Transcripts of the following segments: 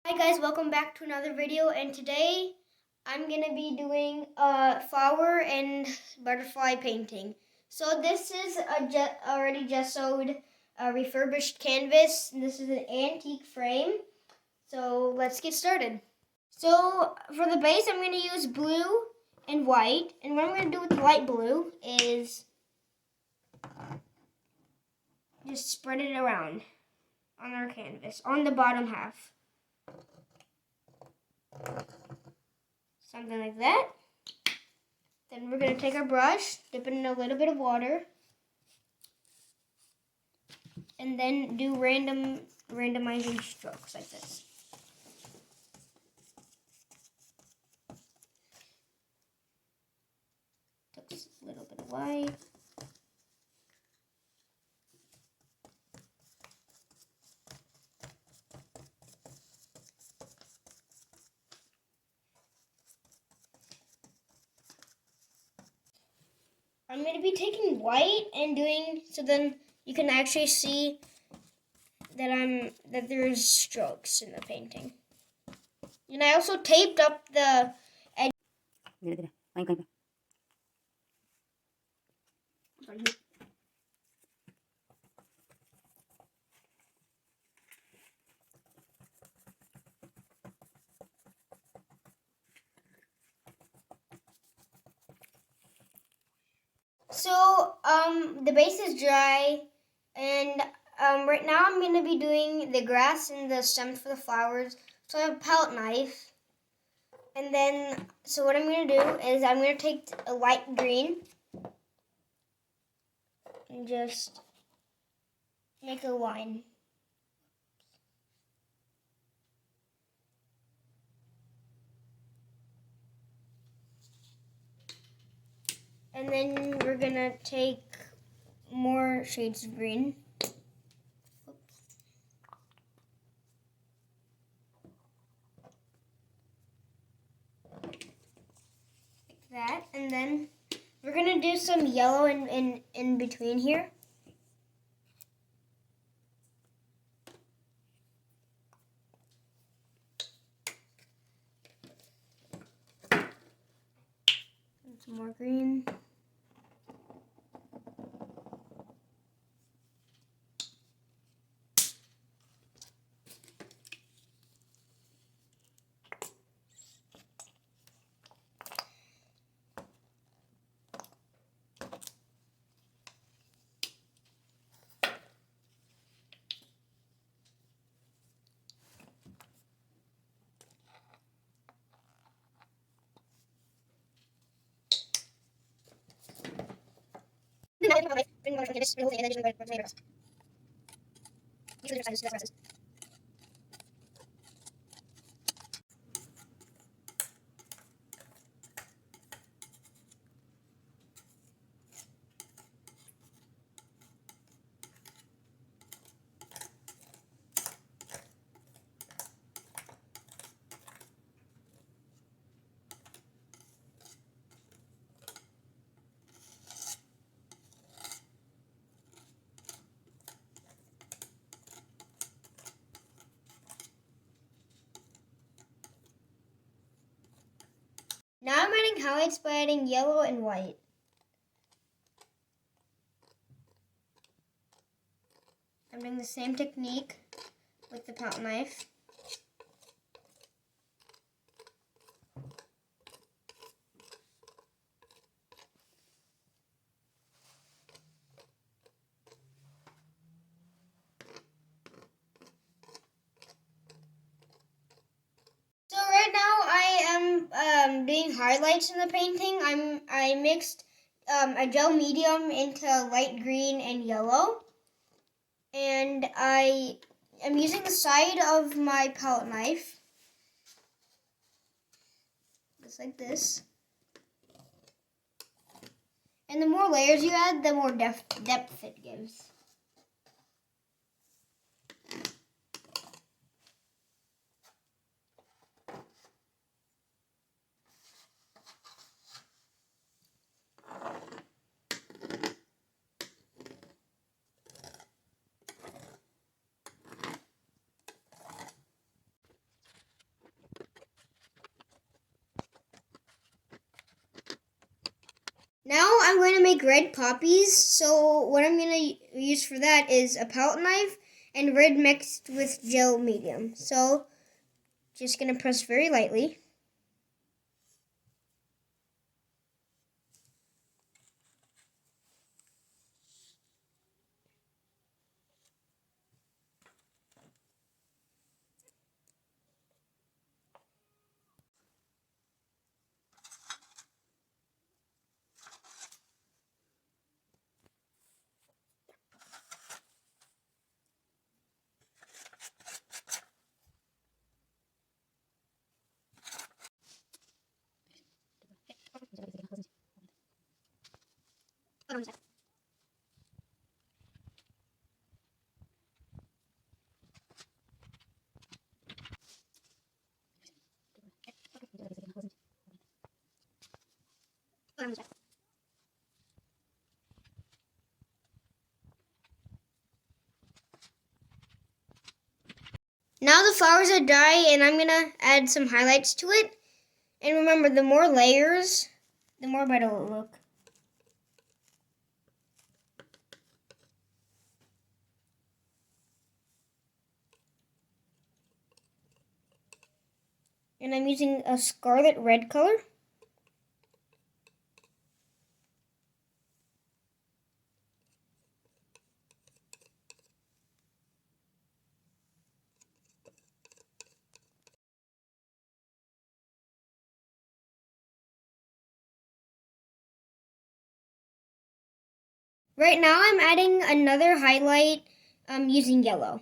Hi guys, welcome back to another video, and today I'm going to be doing flower and butterfly painting. So this is a already gessoed refurbished canvas, and this is an antique frame. So let's get started. So for the base I'm going to use blue and white, and what I'm going to do with the light blue is just spread it around on our canvas, on the bottom half. Something like that. Then we're going to take our brush, dip it in a little bit of water, and then do randomizing strokes like this. Took a little bit of white. I'm going to be taking white and doing, so then you can actually see that there's strokes in the painting. And I also taped up the edge. So the base is dry, and right now I'm going to be doing the grass and the stems for the flowers. So I have a palette knife. And then, so what I'm going to do is I'm going to take a light green and just make a line. And then we're going to take more shades of green. Like that. And then we're going to do some yellow in between here. Some more green. Now I'm adding highlights by adding yellow and white. I'm doing the same technique with the palette knife. So right now I am doing highlights in the painting. I mixed a gel medium into light green and yellow, and I am using the side of my palette knife, just like this. And the more layers you add, the more depth it gives. Now I'm going to make red poppies. So what I'm going to use for that is a palette knife and red mixed with gel medium. So just going to press very lightly. Now the flowers are dry and I'm going to add some highlights to it. And remember, the more layers, the more better it will look. And I'm using a scarlet red color. Right now I'm adding another highlight using yellow.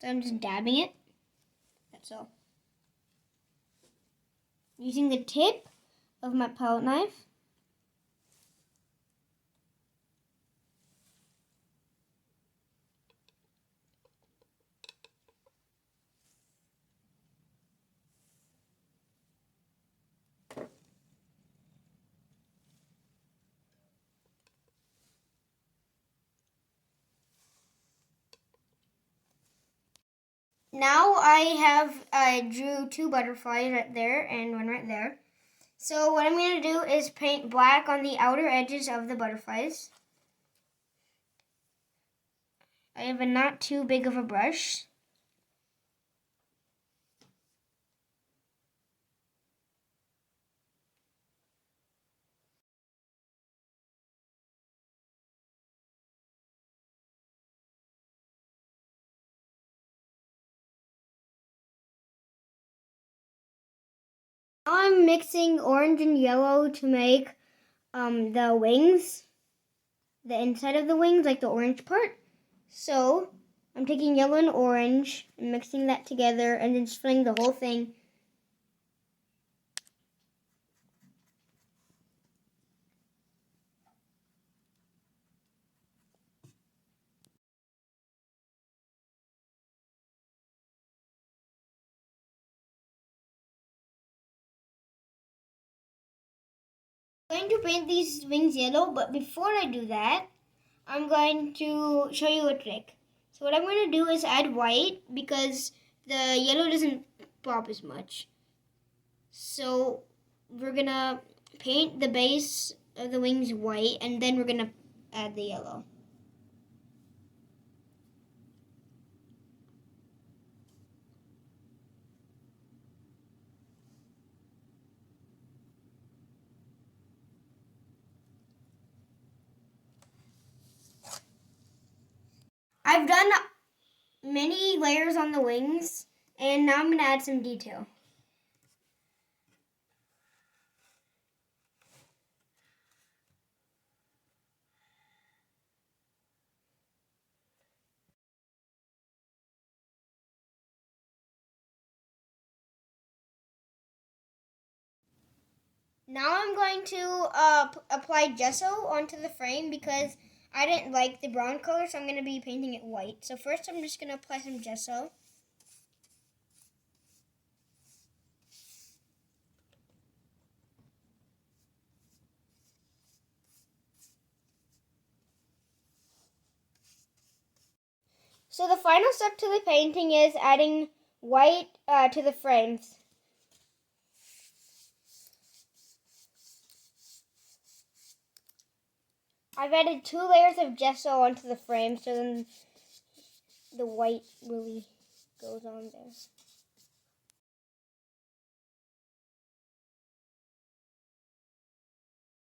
So I'm just dabbing it. That's all. Using the tip of my palette knife. Now I drew two butterflies right there and one right there. So what I'm going to do is paint black on the outer edges of the butterflies. I have a not too big of a brush. Now I'm mixing orange and yellow to make the wings, the inside of the wings, like the orange part. So I'm taking yellow and orange and mixing that together and then just filling the whole thing. I'm going to paint these wings yellow, but before I do that, I'm going to show you a trick. So what I'm going to do is add white because the yellow doesn't pop as much. So we're going to paint the base of the wings white and then we're going to add the yellow. I've done many layers on the wings and now I'm going to add some detail. Now I'm going to apply gesso onto the frame because I didn't like the brown color, so I'm going to be painting it white. So first I'm just going to apply some gesso. So the final step to the painting is adding white to the frames. I've added 2 layers of gesso onto the frame, so then the white really goes on there.